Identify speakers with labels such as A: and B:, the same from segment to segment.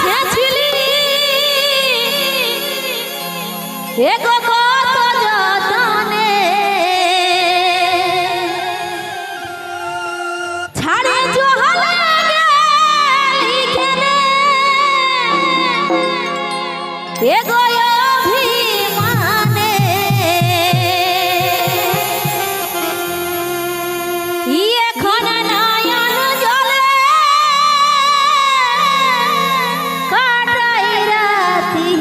A: বাসেছিলি এগো কত যতনে ছাড়ে জহলে গেলি কেনে এগো অভিমানে এখন নয়ন জলে কাটাই রাতি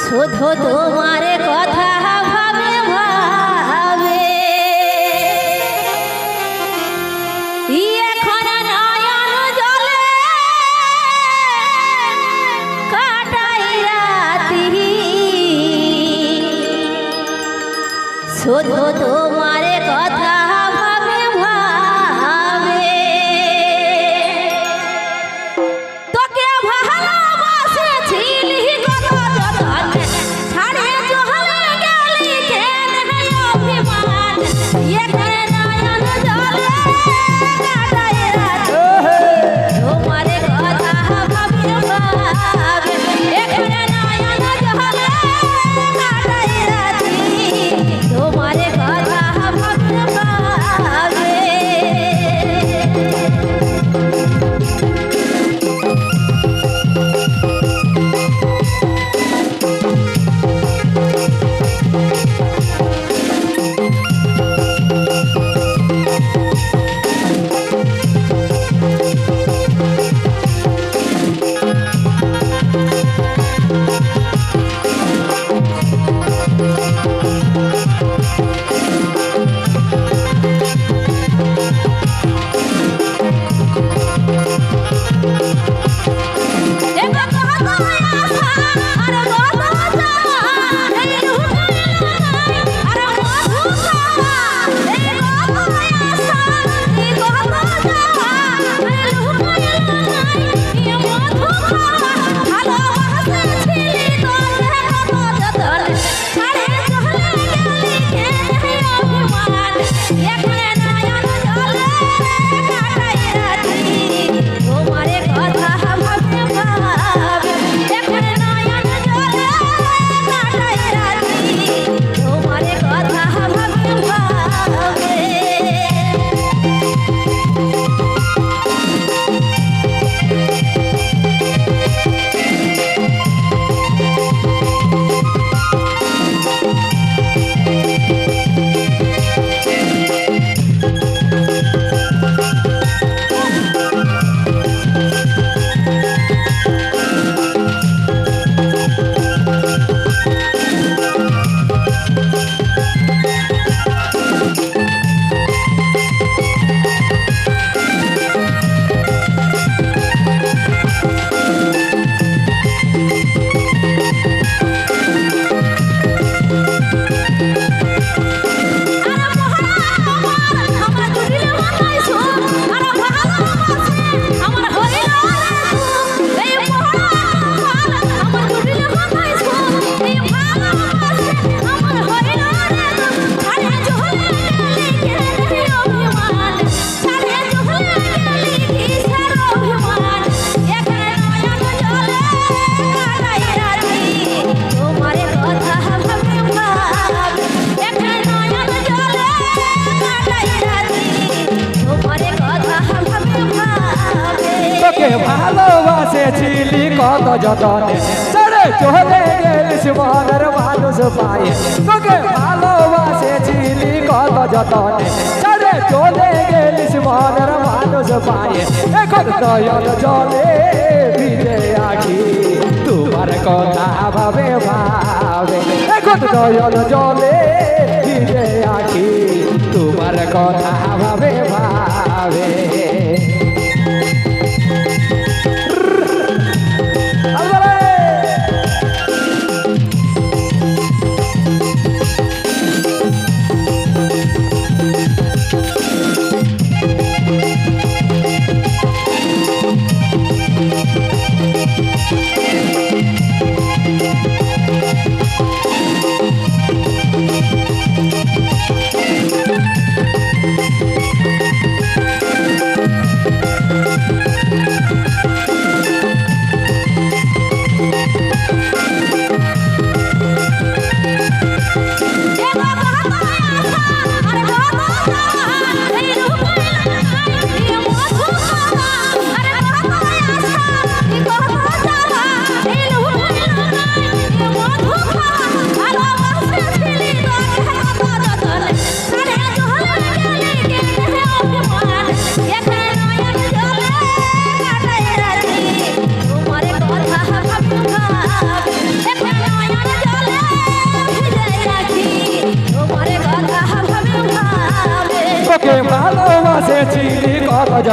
A: শুধু তোমার কথা ভাবে ভাবে এখন নয়ন জলে কাটাই রাতি শুধু তোমার কথা ভাবে ভাবে তোকে ভালোবাসেছিলি কত যতনে ছাড়ে জহলে গেলি কেনে অভিমান এখানে নয়ন জলে কাটাই রাতি তোমার কথা ভাবে ভাবে এখানে নয়ন জলে কাটাই রাতি তোমার কথা ভাবে ভাবে
B: ভালোবাসেছিলি কত যতনে ছেড়ে চলে গেলিস মনের মানুষ পায়ে তোকে ভালোবাসেছিলি কত যতনে ছেড়ে চলে গেলিস মনের মানুষ পায়ে এখন নয়ন জলে ভিজে আখি তোমার কথা ভাবে ভাবে এখন নয়ন জলে ভিজে আখি তোমার কথা ভাবে ভাবে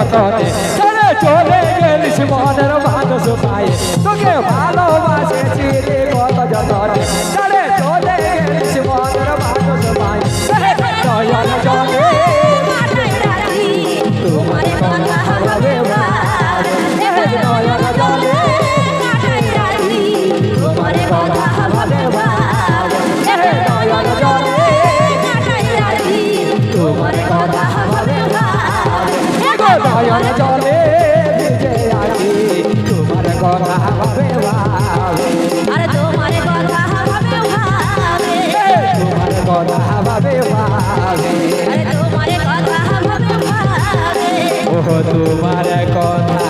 B: যতনে ছেড়ে চলে গেলিস মনের মানুষ পায়ে তোকে ভালোবাসেছিলি কত যতনে ছেড়ে চলে গেলিস মনের মানুষ পায়ে নয়ন জলে
A: কাটাই রাখি তোমার কথা ভাবে ভাবে
B: নয়ন জলে
A: কাটাই রাখি তোমার কথা ভাবে ভাবে
B: নয়ন জলে
A: কাটাই রাখি তোমার কথা ভাবে ভাবে
B: নয়ন জলে ভিজে আছি তোমার কথা ভাবে ভাবে
A: আরে তোমার কথা ভাবে ভাবে
B: তোমার কথা ভাবে ভাবে
A: আরে তোমার কথা ভাবে ভাবে
B: ও তোমার কথা